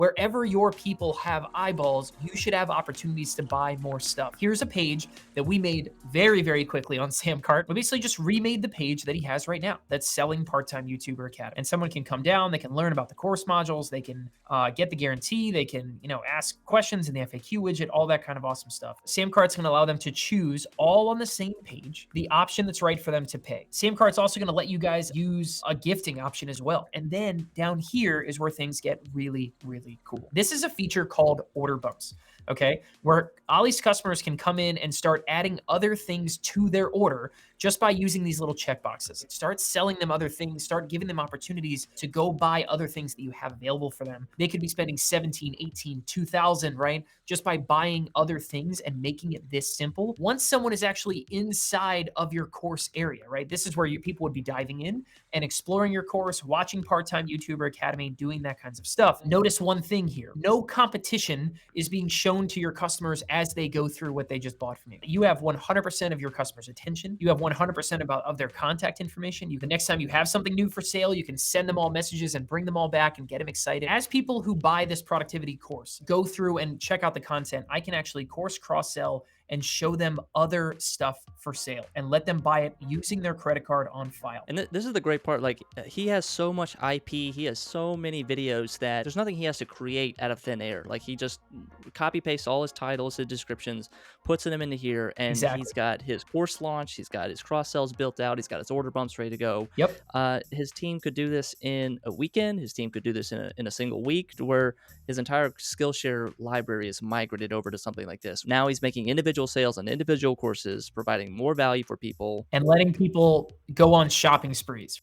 Wherever your people have eyeballs, you should have opportunities to buy more stuff. Here's a page that we made very, very quickly on SamCart. We basically just remade the page that he has right now that's selling part-time YouTuber Academy. And someone can come down, they can learn about the course modules, they can get the guarantee, they can, ask questions in the FAQ widget, all that kind of awesome stuff. SamCart's gonna allow them to choose all on the same page, the option that's right for them to pay. SamCart's also gonna let you guys use a gifting option as well. And then down here is where things get really, really cool. This is a feature called order bumps, okay? Where Ollie's customers can come in and start adding other things to their order just by using these little checkboxes. Start selling them other things, start giving them opportunities to go buy other things that you have available for them. They could be spending 17, 18, 2,000, right? Just by buying other things and making it this simple. Once someone is actually inside of your course area, right? This is where people would be diving in and exploring your course, watching part-time YouTuber Academy, doing that kinds of stuff. Notice one thing here. No competition is being shown to your customers as they go through what they just bought from you. You have 100% of your customers' attention. You have 100% of their contact information. The next time you have something new for sale, you can send them all messages and bring them all back and get them excited. As people who buy this productivity course go through and check out the content, I can actually course cross-sell and show them other stuff for sale and let them buy it using their credit card on file. And this is the great part. Like, he has so much IP. He has so many videos that there's nothing he has to create out of thin air. Like, he just copy pastes all his titles, his descriptions, puts them into here, and Exactly. he's got his course launch. He's got his cross sells built out. He's got his order bumps ready to go. Yep. His team could do this in a weekend. His team could do this in a single week, to where his entire Skillshare library is migrated over to something like this. Now he's making individual sales on individual courses, providing more value for people. And letting people go on shopping sprees.